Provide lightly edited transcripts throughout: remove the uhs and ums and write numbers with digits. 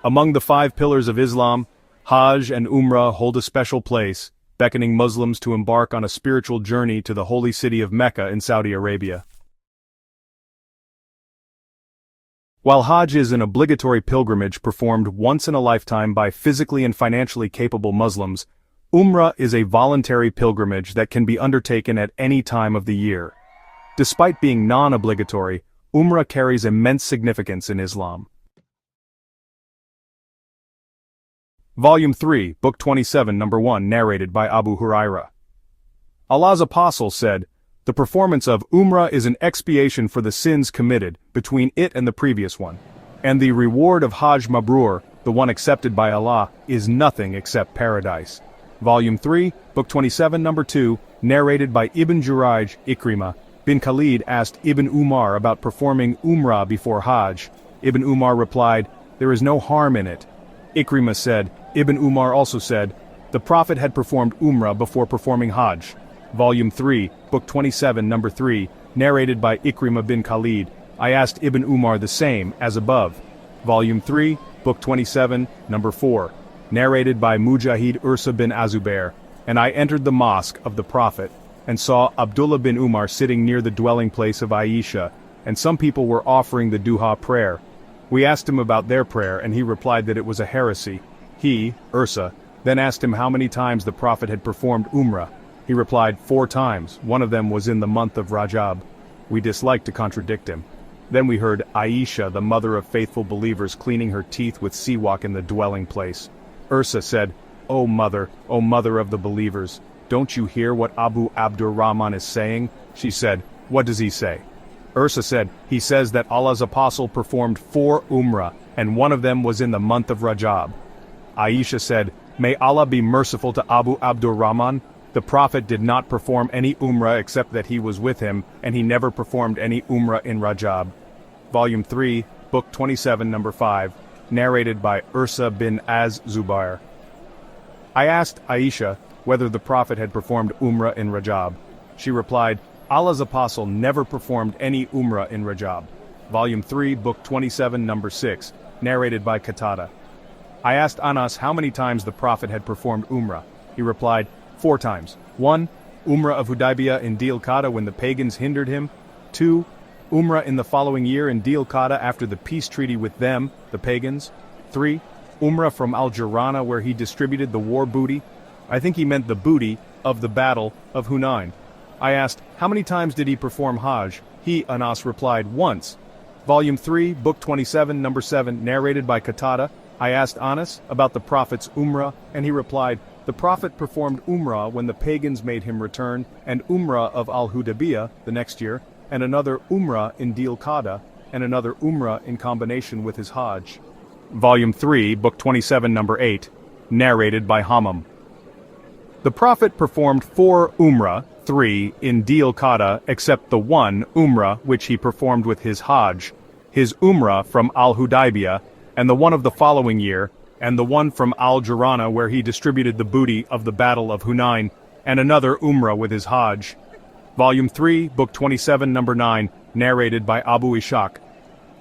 Among the 5 pillars of Islam, Hajj and Umrah hold a special place, beckoning Muslims to embark on a spiritual journey to the holy city of Mecca in Saudi Arabia. While Hajj is an obligatory pilgrimage performed once in a lifetime by physically and financially capable Muslims, Umrah is a voluntary pilgrimage that can be undertaken at any time of the year. Despite being non-obligatory, Umrah carries immense significance in Islam. Volume 3, Book 27, Number 1, narrated by Abu Hurairah. Allah's Apostle said, "The performance of Umrah is an expiation for the sins committed between it and the previous one, and the reward of Hajj Mabrur, the one accepted by Allah, is nothing except paradise." Volume 3, Book 27, Number 2, narrated by Ibn Jurayj. Ikrimah bin Khalid asked Ibn Umar about performing Umrah before Hajj. Ibn Umar replied, "There is no harm in it." Ikrimah said, Ibn Umar also said, "The Prophet had performed Umrah before performing Hajj." Volume 3, Book 27, Number 3, narrated by Ikrimah bin Khalid. I asked Ibn Umar the same, as above. Volume 3, Book 27, Number 4, narrated by Mujahid Ursa bin Azubair. And I entered the mosque of the Prophet, and saw Abdullah bin Umar sitting near the dwelling place of Aisha, and some people were offering the duha prayer. We asked him about their prayer, and he replied that it was a heresy. He, Ursa, then asked him how many times the Prophet had performed Umrah. He replied 4 times, one of them was in the month of Rajab. We disliked to contradict him. Then we heard Aisha, the mother of faithful believers, cleaning her teeth with siwak in the dwelling place. Ursa said, O mother of the believers, don't you hear what Abu Abdurrahman is saying?" She said, "What does he say?" Ursa said, "He says that Allah's Apostle performed 4 Umrah, and one of them was in the month of Rajab." Aisha said, "May Allah be merciful to Abu Abdurrahman. The Prophet did not perform any Umrah except that he was with him, and he never performed any Umrah in Rajab." Volume 3, Book 27, Number 5, narrated by Ursa bin Az-Zubair. I asked Aisha whether the Prophet had performed Umrah in Rajab. She replied, "Allah's Apostle never performed any Umrah in Rajab." Volume 3, Book 27, Number 6, narrated by Qatada. I asked Anas how many times the Prophet had performed Umrah. He replied, 4 times. 1. Umrah of Hudaybiyah in Dhul Qa'dah when the pagans hindered him. 2. Umrah in the following year in Dhul Qa'dah after the peace treaty with them, the pagans. 3. Umrah from Al-Jirana where he distributed the war booty. I think he meant the booty of the battle of Hunain. I asked, how many times did he perform Hajj? He, Anas, replied, once. Volume 3, Book 27, Number 7, narrated by Qatada. I asked Anas about the Prophet's Umrah, and he replied, the Prophet performed Umrah when the pagans made him return, and Umrah of Al-Hudaybiyah the next year, and another Umrah in Dhul Qa'dah, and another Umrah in combination with his Hajj. Volume 3, Book 27, Number 8, narrated by Hammam. The Prophet performed 4 Umrah, 3 in Dhul Qa'dah, except the 1 Umrah which he performed with his Hajj, his Umrah from Al-Hudaybiyah, and the one of the following year, and the one from Al-Jirana where he distributed the booty of the battle of Hunain, and another Umrah with his Hajj. Volume 3, Book 27, Number 9, narrated by Abu Ishaq.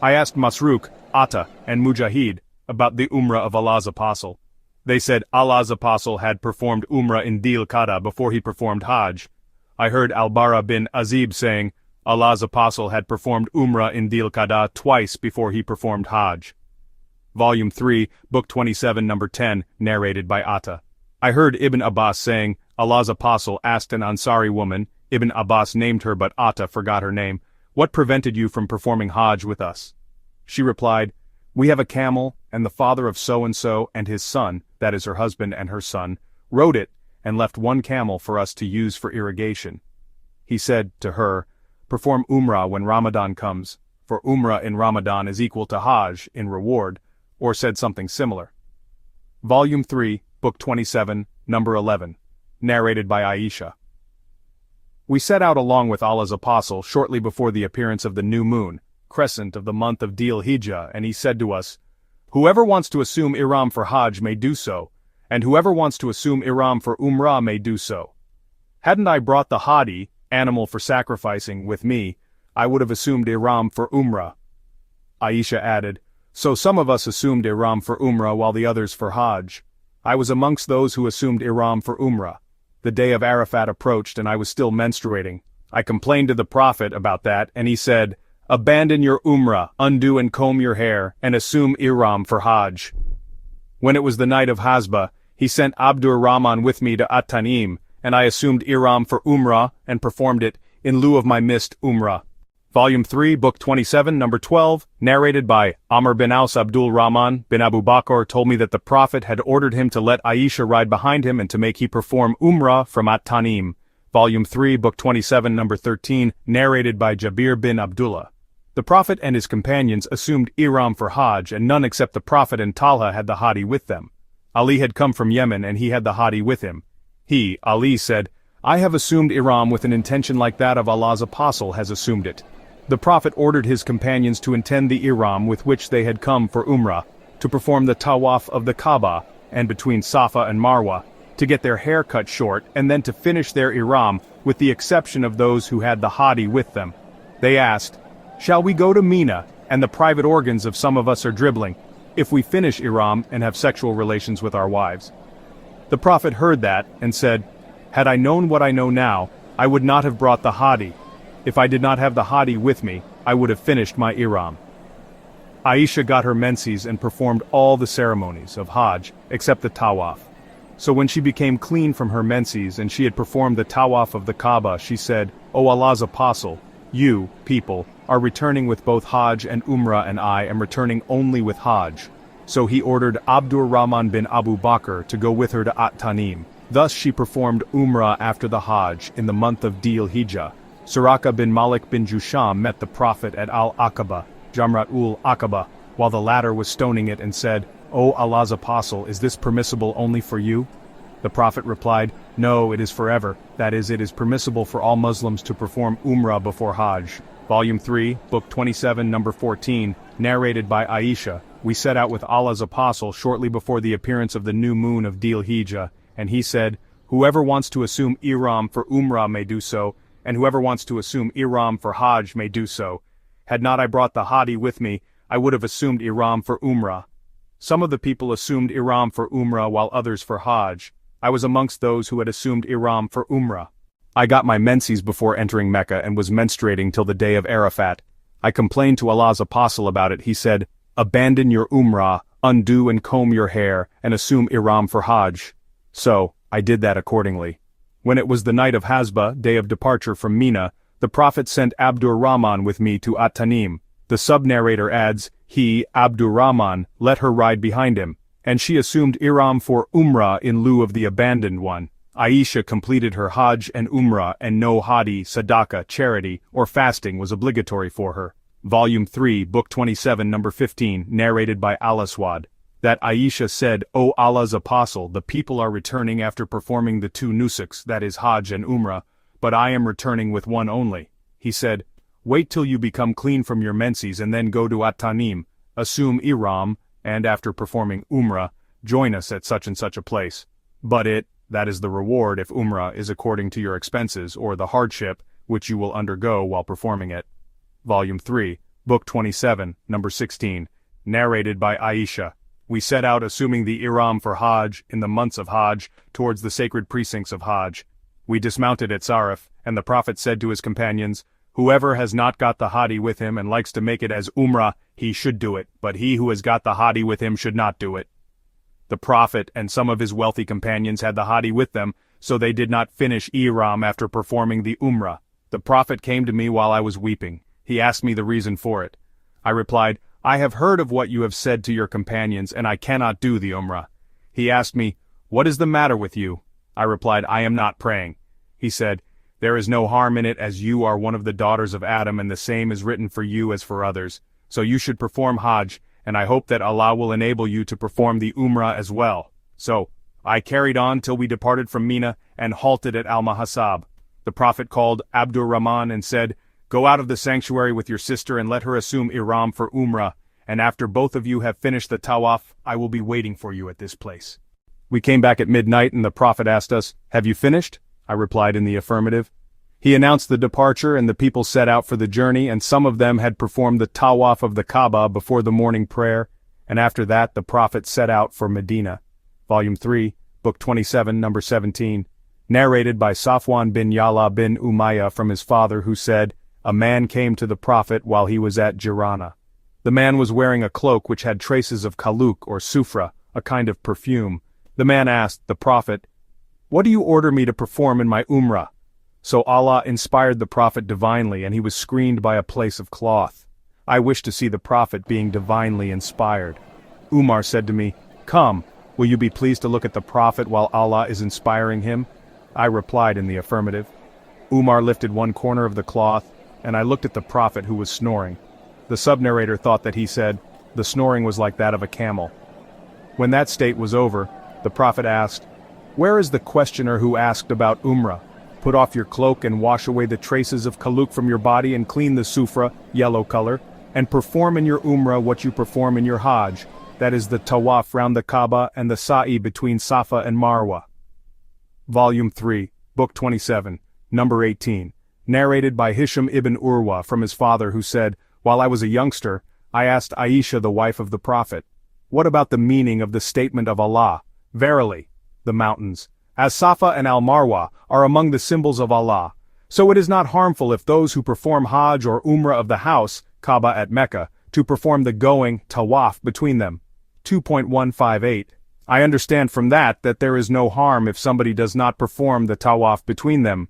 I asked Masruq, Atta, and Mujahid about the Umrah of Allah's Apostle. They said Allah's Apostle had performed Umrah in Dhul Qa'dah before he performed Hajj. I heard Al-Bara bin Azib saying, Allah's Apostle had performed Umrah in Dhul Qa'dah twice before he performed Hajj. Volume 3, Book 27, Number 10, narrated by Atta. I heard Ibn Abbas saying, Allah's Apostle asked an Ansari woman, Ibn Abbas named her but Atta forgot her name, what prevented you from performing Hajj with us? She replied, we have a camel, and the father of so-and-so and his son, that is her husband and her son, rode it, and left 1 camel for us to use for irrigation. He said to her, perform Umrah when Ramadan comes, for Umrah in Ramadan is equal to Hajj in reward, or said something similar. Volume 3, Book 27, Number 11, narrated by Aisha. We set out along with Allah's Apostle shortly before the appearance of the new moon, crescent of the month of Dhul Hijjah, and he said to us, whoever wants to assume Ihram for Hajj may do so, and whoever wants to assume Ihram for Umrah may do so. Hadn't I brought the Hadi, animal for sacrificing, with me, I would have assumed Ihram for Umrah. Aisha added, So some of us assumed ihram for Umrah while the others for Hajj. I was amongst those who assumed ihram for Umrah. The day of Arafat approached and I was still menstruating. I complained to the Prophet about that and he said, "Abandon your Umrah, undo and comb your hair, and assume ihram for Hajj." When it was the night of Hasba, he sent Abdur Rahman with me to At-Tanim, and I assumed ihram for Umrah and performed it in lieu of my missed Umrah. Volume 3, Book 27, Number 12, narrated by Amr bin Aus Abdul Rahman bin Abu Bakr told me that the Prophet had ordered him to let Aisha ride behind him and to make he perform Umrah from At-Tanim. Volume 3, Book 27, Number 13, narrated by Jabir bin Abdullah. The Prophet and his companions assumed ihram for Hajj and none except the Prophet and Talha had the Hadi with them. Ali had come from Yemen and he had the Hadi with him. He, Ali, said, "I have assumed ihram with an intention like that of Allah's apostle has assumed it." The Prophet ordered his companions to intend the ihram with which they had come for Umrah, to perform the tawaf of the Kaaba, and between Safa and Marwa, to get their hair cut short and then to finish their ihram with the exception of those who had the Hadi with them. They asked, "Shall we go to Mina, and the private organs of some of us are dribbling, if we finish ihram and have sexual relations with our wives?" The Prophet heard that and said, "Had I known what I know now, I would not have brought the Hadi. If I did not have the Hadi with me, I would have finished my ihram." Aisha got her menses and performed all the ceremonies of Hajj except the tawaf. So when she became clean from her menses and she had performed the tawaf of the Kaaba, she said, "O Allah's apostle, you, people, are returning with both Hajj and Umrah and I am returning only with Hajj." So he ordered Abdur Rahman bin Abu Bakr to go with her to At-Tanim. Thus she performed Umrah after the Hajj in the month of Dhul Hijjah. Suraka bin Malik bin Jusham met the Prophet at Al-Aqaba, Jamrat-ul-Aqaba, while the latter was stoning it and said, "O Allah's apostle, is this permissible only for you?" The Prophet replied, "No, it is forever, that is, it is permissible for all Muslims to perform Umrah before Hajj." Volume 3, Book 27, Number 14, narrated by Aisha. We set out with Allah's apostle shortly before the appearance of the new moon of Dhul Hijjah, and he said, "Whoever wants to assume ihram for Umrah may do so, and whoever wants to assume ihram for Hajj may do so. Had not I brought the Hadi with me, I would have assumed ihram for Umrah." Some of the people assumed ihram for Umrah while others for Hajj. I was amongst those who had assumed ihram for Umrah. I got my menses before entering Mecca and was menstruating till the day of Arafat. I complained to Allah's apostle about it. He said, "Abandon your Umrah, undo and comb your hair, and assume ihram for Hajj." So, I did that accordingly. When it was the night of Hasba, day of departure from Mina, the Prophet sent Abdur Rahman with me to At-Tanim. The sub-narrator adds, he, Abdur Rahman, let her ride behind him, and she assumed ihram for Umrah in lieu of the abandoned one. Aisha completed her Hajj and Umrah and no Hadi, Sadaqah, charity, or fasting was obligatory for her. Volume 3, Book 27, Number 15, narrated by Al-Aswad. That Aisha said, "O Allah's apostle, the people are returning after performing the two nusuks, that is Hajj and Umrah, but I am returning with one only." He said, "Wait till you become clean from your menses and then go to At-Tanim, assume ihram, and after performing Umrah, join us at such and such a place. But that is the reward if Umrah is according to your expenses or the hardship which you will undergo while performing it." Volume 3, Book 27, Number 16, narrated by Aisha. We set out assuming the ihram for Hajj in the months of Hajj towards the sacred precincts of Hajj. We dismounted at Sarif, and the Prophet said to his companions, "Whoever has not got the Hadi with him and likes to make it as Umrah, he should do it, but he who has got the Hadi with him should not do it." The Prophet and some of his wealthy companions had the Hadi with them, so they did not finish ihram after performing the Umrah. The Prophet came to me while I was weeping. He asked me the reason for it. I replied, "I have heard of what you have said to your companions, and I cannot do the Umrah." He asked me, "What is the matter with you?" I replied, "I am not praying." He said, "There is no harm in it as you are one of the daughters of Adam and the same is written for you as for others. So you should perform Hajj, and I hope that Allah will enable you to perform the Umrah as well." So, I carried on till we departed from Mina and halted at Al-Mahasab. The Prophet called Abdur Rahman and said, "Go out of the sanctuary with your sister and let her assume ihram for Umrah, and after both of you have finished the tawaf, I will be waiting for you at this place." We came back at midnight and the Prophet asked us, "Have you finished?" I replied in the affirmative. He announced the departure and the people set out for the journey, and some of them had performed the tawaf of the Kaaba before the morning prayer, and after that the Prophet set out for Medina. Volume 3, Book 27, number 17. Narrated by Safwan bin Yala bin Umayyah from his father, who said, "A man came to the Prophet while he was at Jirana. The man was wearing a cloak which had traces of kaluk or sufra, a kind of perfume. The man asked the Prophet, 'What do you order me to perform in my Umrah?' So Allah inspired the Prophet divinely, and he was screened by a place of cloth. I wished to see the Prophet being divinely inspired. Umar said to me, 'Come, will you be pleased to look at the Prophet while Allah is inspiring him?' I replied in the affirmative. Umar lifted one corner of the cloth, and I looked at the Prophet, who was snoring. The sub-narrator thought that he said, the snoring was like that of a camel. When that state was over, the Prophet asked, 'Where is the questioner who asked about Umrah? Put off your cloak and wash away the traces of kaluk from your body and clean the sufra, yellow color, and perform in your Umrah what you perform in your Hajj, that is the tawaf round the Kaaba and the sa'i between Safa and Marwa.' Volume 3, Book 27, number 18. Narrated by Hisham ibn Urwa from his father, who said, 'While I was a youngster, I asked Aisha, the wife of the Prophet, what about the meaning of the statement of Allah, verily, the mountains, as Safa and Al-Marwa, are among the symbols of Allah. So it is not harmful if those who perform Hajj or Umrah of the house, Kaaba at Mecca, to perform the going, tawaf, between them. 2.158. I understand from that there is no harm if somebody does not perform the tawaf between them.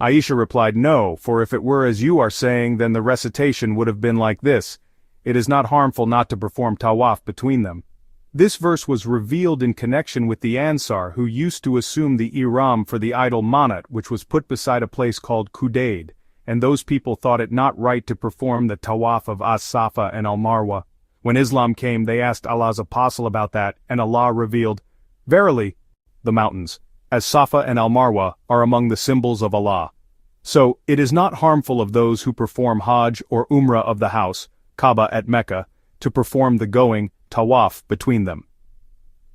Aisha replied, no, for if it were as you are saying, then the recitation would have been like this: it is not harmful not to perform tawaf between them. This verse was revealed in connection with the Ansar, who used to assume the ihram for the idol Manat, which was put beside a place called Qudayd, and those people thought it not right to perform the tawaf of As-Safa and Al-Marwa. When Islam came, they asked Allah's apostle about that, and Allah revealed, verily, the mountains, as Safa and Al-Marwa, are among the symbols of Allah. So, it is not harmful of those who perform Hajj or Umrah of the house, Kaaba at Mecca, to perform the going, tawaf, between them.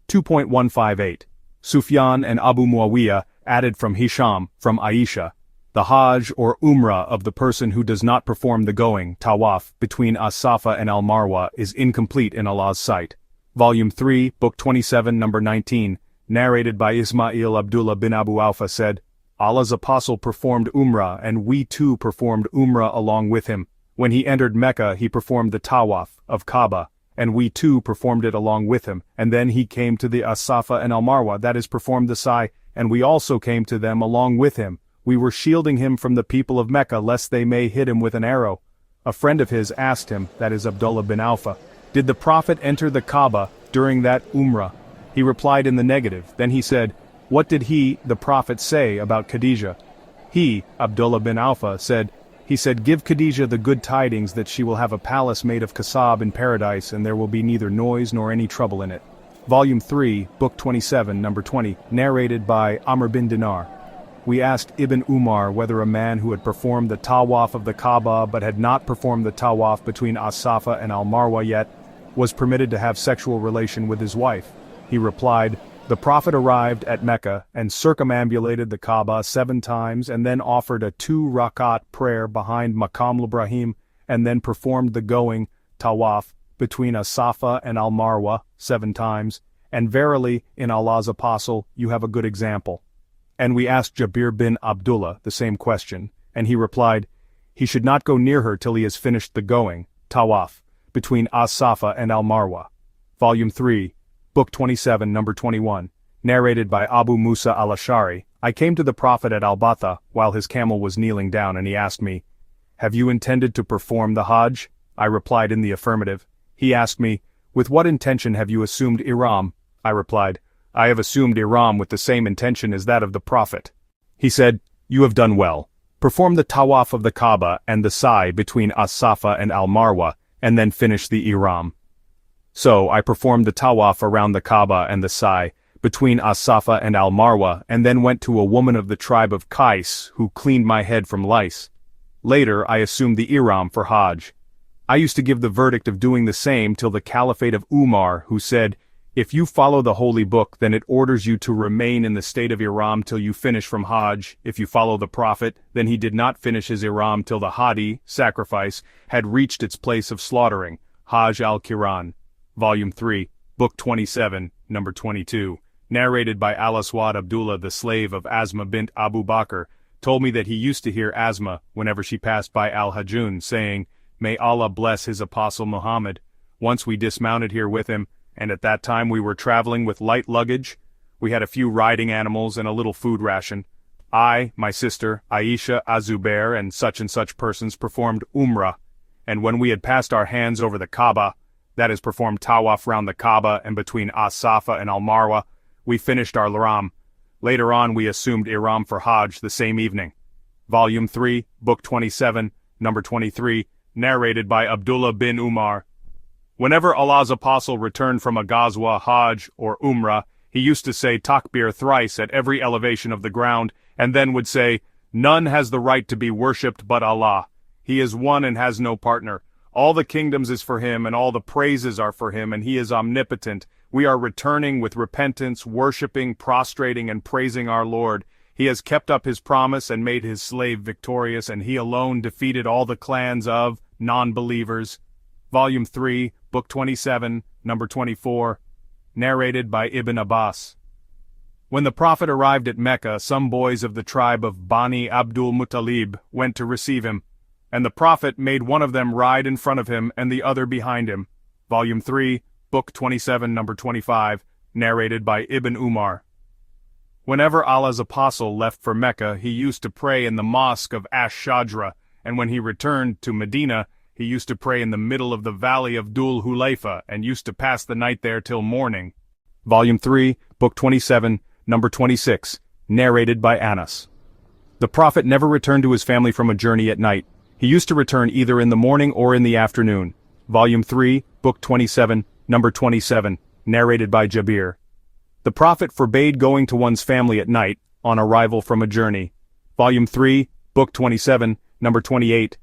2.158. Sufyan and Abu Muawiyah added from Hisham, from Aisha, the Hajj or Umrah of the person who does not perform the going, tawaf, between As-Safa and Al-Marwa is incomplete in Allah's sight. Volume 3, Book 27, number 19, narrated by Ismail Abdullah bin Abu Awfa said, Allah's apostle performed Umrah, and we too performed Umrah along with him. When he entered Mecca, he performed the tawaf of Kaaba, and we too performed it along with him, and then he came to the As-Safa and Al-Marwa, that is, performed the sa'i, and we also came to them along with him. We were shielding him from the people of Mecca, lest they may hit him with an arrow. A friend of his asked him, that is Abdullah bin Awfa, did the Prophet enter the Kaaba during that Umrah? He replied in the negative. Then he said, what did he, the Prophet, say about Khadijah? He, Abdullah bin Awfa, said, give Khadijah the good tidings that she will have a palace made of kasab in paradise, and there will be neither noise nor any trouble in it. Volume 3, Book 27, number 20, narrated by Amr bin Dinar. We asked Ibn Umar whether a man who had performed the tawaf of the Kaaba but had not performed the tawaf between As-Safa and Al-Marwa yet, was permitted to have sexual relation with his wife. He replied, the Prophet arrived at Mecca and circumambulated the Kaaba 7 times and then offered a 2-rakat prayer behind Maqam Ibrahim and then performed the going, tawaf, between As-Safa and Al-Marwa 7 times, and verily, in Allah's apostle, you have a good example. And we asked Jabir bin Abdullah the same question, and he replied, he should not go near her till he has finished the going, tawaf, between As-Safa and Al-Marwa. Volume 3, Book 27, number 21, narrated by Abu Musa al-Ash'ari. I came to the Prophet at Al-Batha while his camel was kneeling down, and he asked me, have you intended to perform the Hajj? I replied in the affirmative. He asked me, with what intention have you assumed ihram? I replied, I have assumed ihram with the same intention as that of the Prophet. He said, you have done well. Perform the tawaf of the Kaaba and the sa'i between As-Safa and Al-Marwa, and then finish the ihram. So I performed the tawaf around the Kaaba and the sa'i, between As-Safa and Al-Marwa, and then went to a woman of the tribe of Qais, who cleaned my head from lice. Later I assumed the ihram for Hajj. I used to give the verdict of doing the same till the caliphate of Umar, who said, If you follow the holy book, then it orders you to remain in the state of Ihram till you finish from Hajj. If you follow the Prophet, then he did not finish his Ihram till the Hadi, sacrifice, had reached its place of slaughtering. Hajj al-Quran. Volume 3, Book 27, Number 22. Narrated by Al-Aswad Abdullah, the slave of Asma bint Abu Bakr, told me that he used to hear Asma, whenever she passed by Al-Hajjun, saying, "May Allah bless his apostle Muhammad." Once we dismounted here with him, and at that time we were traveling with light luggage. We had a few riding animals and a little food ration. I, my sister, Aisha, Azubair, and such persons performed Umrah, and when we had passed our hands over the Kaaba, that is performed tawaf round the Kaaba and between As-Safa and Al-Marwa, we finished our Ihram. Later on we assumed Ihram for Hajj the same evening. Volume 3, Book 27, Number 23, narrated by Abdullah bin Umar. Whenever Allah's apostle returned from a Ghazwa, Hajj, or Umrah, he used to say Takbir thrice at every elevation of the ground, and then would say, "None has the right to be worshipped but Allah. He is one and has no partner. All the kingdoms is for him, and all the praises are for him, and he is omnipotent. We are returning with repentance, worshipping, prostrating, and praising our Lord. He has kept up his promise and made his slave victorious, and he alone defeated all the clans of non-believers." Volume 3, Book 27, Number 24, narrated by Ibn Abbas. When the Prophet arrived at Mecca, some boys of the tribe of Bani Abdul Muttalib went to receive him, and the Prophet made one of them ride in front of him and the other behind him. Volume 3, Book 27, Number 25, narrated by Ibn Umar. Whenever Allah's apostle left for Mecca, he used to pray in the mosque of Ash-Shajra, and when he returned to Medina, he used to pray in the middle of the valley of Dhul Hulayfa, and used to pass the night there till morning. Volume 3, Book 27, Number 26, narrated by Anas. The Prophet never returned to his family from a journey at night. He used to return either in the morning or in the afternoon. Volume 3, Book 27, Number 27, narrated by Jabir. The Prophet forbade going to one's family at night, on arrival from a journey. Volume 3, Book 27, Number 28,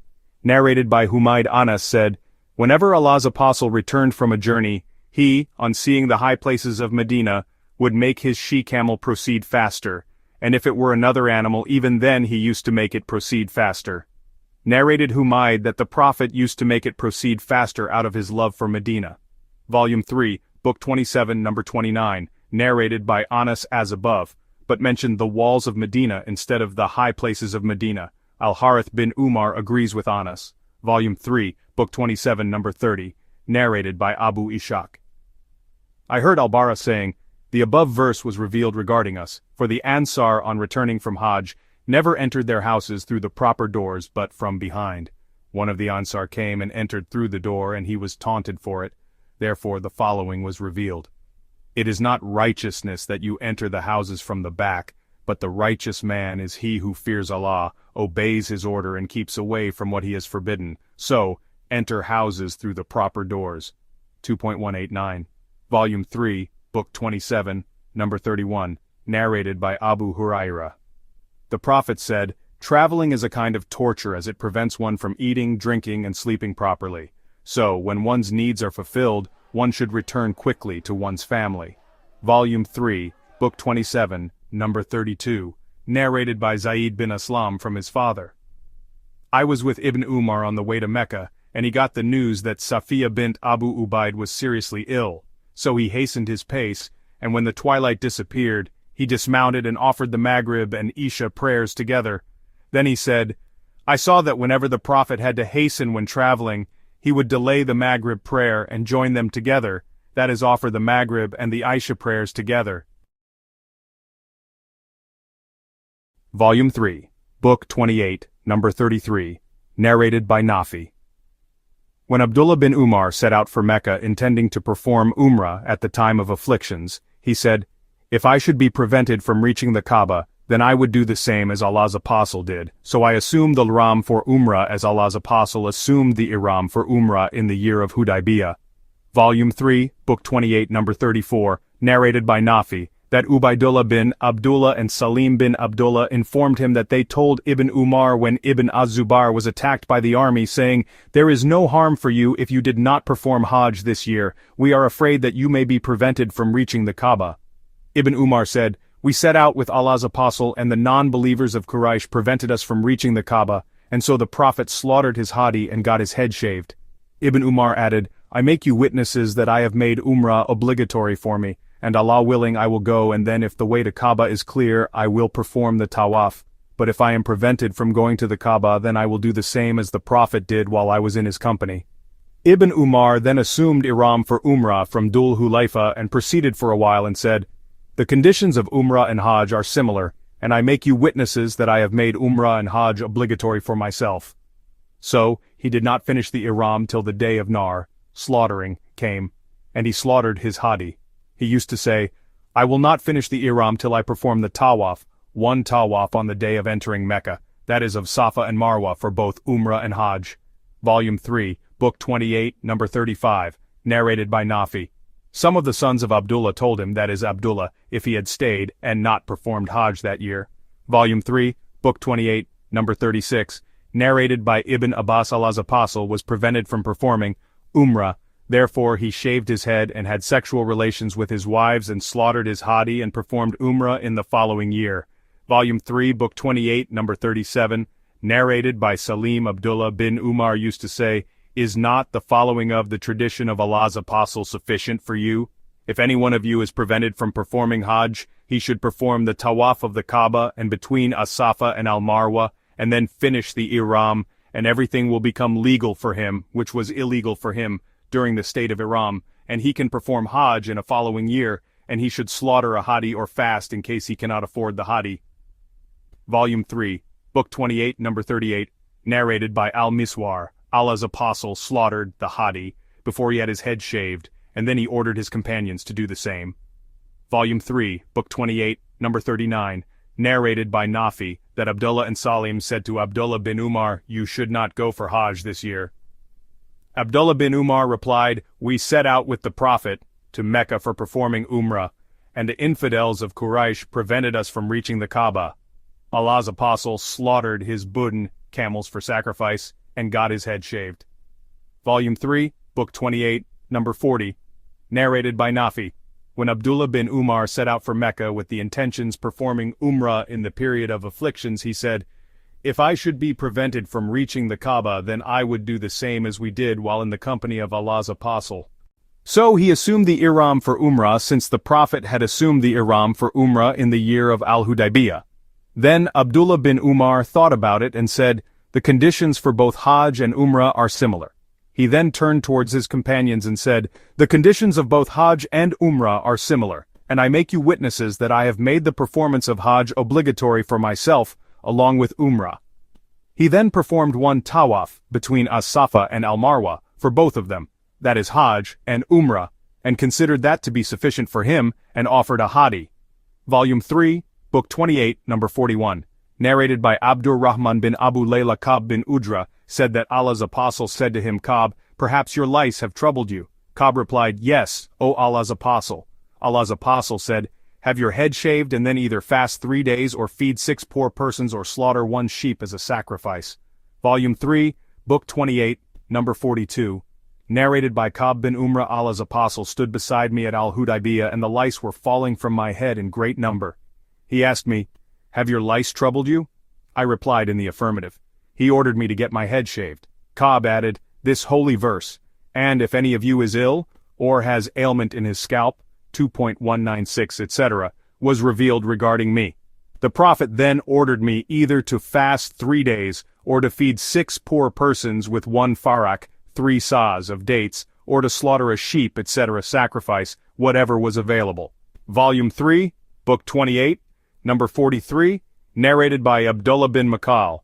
narrated by Humayd Anas said, "Whenever Allah's apostle returned from a journey, he, on seeing the high places of Medina, would make his she-camel proceed faster, and if it were another animal, even then he used to make it proceed faster." Narrated Humayd that the Prophet used to make it proceed faster out of his love for Medina. Volume 3, Book 27, Number 29, narrated by Anas as above, but mentioned the walls of Medina instead of the high places of Medina. Al-Harith bin Umar agrees with Anas. Volume 3, Book 27, Number 30, narrated by Abu Ishaq. I heard Al-Bara saying, "The above verse was revealed regarding us, for the Ansar on returning from Hajj never entered their houses through the proper doors but from behind. One of the Ansar came and entered through the door, and he was taunted for it. Therefore the following was revealed. It is not righteousness that you enter the houses from the back, but the righteous man is he who fears Allah, obeys his order and keeps away from what he has forbidden. So, enter houses through the proper doors." 2.189. Volume 3, Book 27, Number 31, narrated by Abu Hurairah. The Prophet said, "Traveling is a kind of torture as it prevents one from eating, drinking, and sleeping properly. So, when one's needs are fulfilled, one should return quickly to one's family." Volume 3, Book 27, Number 32, narrated by Zayd bin Aslam from his father. I was with Ibn Umar on the way to Mecca, and he got the news that Safiya bint Abu Ubaid was seriously ill, so he hastened his pace, and when the twilight disappeared, he dismounted and offered the Maghrib and Isha prayers together. Then he said, "I saw that whenever the Prophet had to hasten when traveling, he would delay the Maghrib prayer and join them together, that is, offer the Maghrib and the Isha prayers together." Volume 3, Book 28, Number 33, narrated by Nafi. When Abdullah bin Umar set out for Mecca intending to perform Umrah at the time of afflictions, he said, "If I should be prevented from reaching the Kaaba, then I would do the same as Allah's apostle did, so I assumed the Ihram for Umrah as Allah's apostle assumed the Ihram for Umrah in the year of Hudaybiyah." Volume 3, Book 28, Number 34, narrated by Nafi, that Ubaidullah bin Abdullah and Salim bin Abdullah informed him that they told Ibn Umar when Ibn az-Zubair was attacked by the army, saying, "There is no harm for you if you did not perform Hajj this year. We are afraid that you may be prevented from reaching the Kaaba." Ibn Umar said, "We set out with Allah's apostle, and the non-believers of Quraysh prevented us from reaching the Kaaba, and so the Prophet slaughtered his hadi and got his head shaved." Ibn Umar added, "I make you witnesses that I have made Umrah obligatory for me, and Allah willing I will go, and then if the way to Kaaba is clear, I will perform the tawaf. But if I am prevented from going to the Kaaba, then I will do the same as the Prophet did while I was in his company." Ibn Umar then assumed Ihram for Umrah from Dhul Hulayfa and proceeded for a while and said, "The conditions of Umrah and Hajj are similar, and I make you witnesses that I have made Umrah and Hajj obligatory for myself." So, he did not finish the Ihram till the day of Nar, slaughtering, came, and he slaughtered his hadi. He used to say, "I will not finish the Ihram till I perform the tawaf, one tawaf on the day of entering Mecca, that is of Safa and Marwa for both Umrah and Hajj." Volume 3, Book 28, Number 35, narrated by Nafi. Some of the sons of Abdullah told him, that is Abdullah, if he had stayed and not performed Hajj that year. Volume 3, Book 28, Number 36, narrated by Ibn Abbas. Allah's apostle was prevented from performing Umrah, therefore he shaved his head and had sexual relations with his wives and slaughtered his hadi and performed Umrah in the following year. Volume 3, Book 28, Number 37, narrated by Salim. Abdullah bin Umar used to say, "Is not the following of the tradition of Allah's apostle sufficient for you? If any one of you is prevented from performing Hajj, he should perform the tawaf of the Kaaba and between As-Safa and Al-Marwa, and then finish the Ihram, and everything will become legal for him, which was illegal for him during the state of Ihram, and he can perform Hajj in a following year, and he should slaughter a hadi or fast in case he cannot afford the hadi." Volume 3, Book 28, Number 38, narrated by Al-Miswar. Allah's apostle slaughtered the hadi before he had his head shaved, and then he ordered his companions to do the same. Volume 3, Book 28, Number 39, narrated by Nafi, that Abdullah and Salim said to Abdullah bin Umar, "You should not go for Hajj this year." Abdullah bin Umar replied, "We set out with the Prophet to Mecca for performing Umrah, and the infidels of Quraysh prevented us from reaching the Kaaba. Allah's apostle slaughtered his budn, camels for sacrifice, and got his head shaved." Volume 3, Book 28, Number 40, narrated by Nafi. When Abdullah bin Umar set out for Mecca with the intentions performing Umrah in the period of afflictions, he said, "If I should be prevented from reaching the Kaaba, then I would do the same as we did while in the company of Allah's apostle." So he assumed the Ihram for Umrah, since the Prophet had assumed the Ihram for Umrah in the year of Al-Hudaybiyah. Then Abdullah bin Umar thought about it and said, "The conditions for both Hajj and Umrah are similar." He then turned towards his companions and said, "The conditions of both Hajj and Umrah are similar, and I make you witnesses that I have made the performance of Hajj obligatory for myself, along with Umrah." He then performed one tawaf between As-Safa and Al-Marwa for both of them, that is Hajj and Umrah, and considered that to be sufficient for him, and offered a hadi. Volume 3, Book 28, Number 41, narrated by Abdur Rahman bin Abu Layla. Ka'b bin Ujra said that Allah's apostle said to him, "Ka'b, perhaps your lice have troubled you." Ka'b replied, "Yes, O Allah's apostle." Allah's apostle said, "Have your head shaved and then either fast 3 days or feed 6 poor persons or slaughter 1 sheep as a sacrifice." Volume 3, Book 28, Number 42, narrated by Ka'b bin Umrah. Allah's apostle stood beside me at Al-Hudaybiyah, and the lice were falling from my head in great number. He asked me, "Have your lice troubled you?" I replied in the affirmative. He ordered me to get my head shaved. Ka'b added, "This holy verse, 'And if any of you is ill, or has ailment in his scalp,' 2.196, etc., was revealed regarding me. The Prophet then ordered me either to fast 3 days, or to feed 6 poor persons with 1 farak, 3 sahs of dates, or to slaughter a sheep, etc., sacrifice, whatever was available." Volume 3, Book 28, Number 43, narrated by Abdullah bin Makal.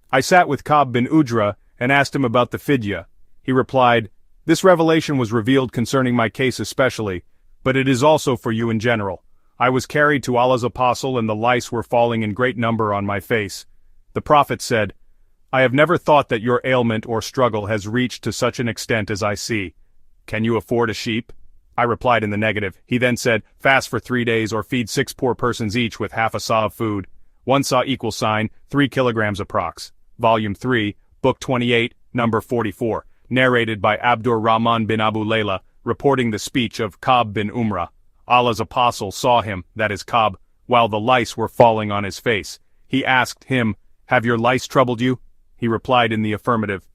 I sat with Ka'b bin Ujra and asked him about the fidya. He replied, "This revelation was revealed concerning my case especially, but it is also for you in general. I was carried to Allah's apostle and the lice were falling in great number on my face. The Prophet said, 'I have never thought that your ailment or struggle has reached to such an extent as I see. Can you afford a sheep?' I replied in the negative. He then said, fast for 3 days or feed 6 poor persons each with half a saw of food. 1 saw =, 3 kilograms approx. Volume 3, Book 28, Number 44. Narrated by Abdur Rahman bin Abu Layla, reporting the speech of Ka'b bin Umrah. Allah's apostle saw him, that is Ka'b, while the lice were falling on his face. He asked him, have your lice troubled you? He replied in the affirmative.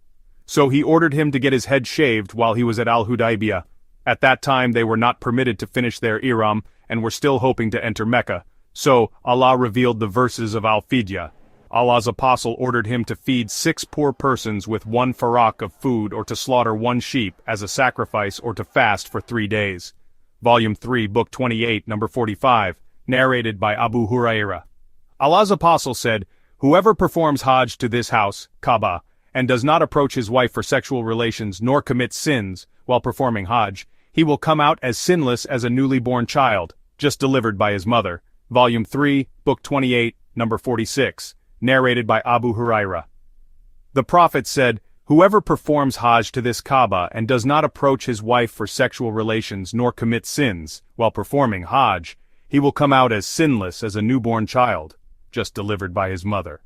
So he ordered him to get his head shaved while he was at Al-Hudaybiyah. At that time they were not permitted to finish their ihram, and were still hoping to enter Mecca. So, Allah revealed the verses of Al-Fidyah. Allah's apostle ordered him to feed 6 poor persons with 1 farak of food or to slaughter 1 sheep as a sacrifice or to fast for 3 days. Volume 3, Book 28, Number 45, narrated by Abu Hurairah. Allah's apostle said, whoever performs Hajj to this house, Kaaba, and does not approach his wife for sexual relations nor commits sins while performing Hajj, he will come out as sinless as a newly born child, just delivered by his mother. Volume 3, Book 28, Number 46, narrated by Abu Hurairah. The Prophet said, whoever performs Hajj to this Kaaba and does not approach his wife for sexual relations nor commit sins while performing Hajj, he will come out as sinless as a newborn child, just delivered by his mother.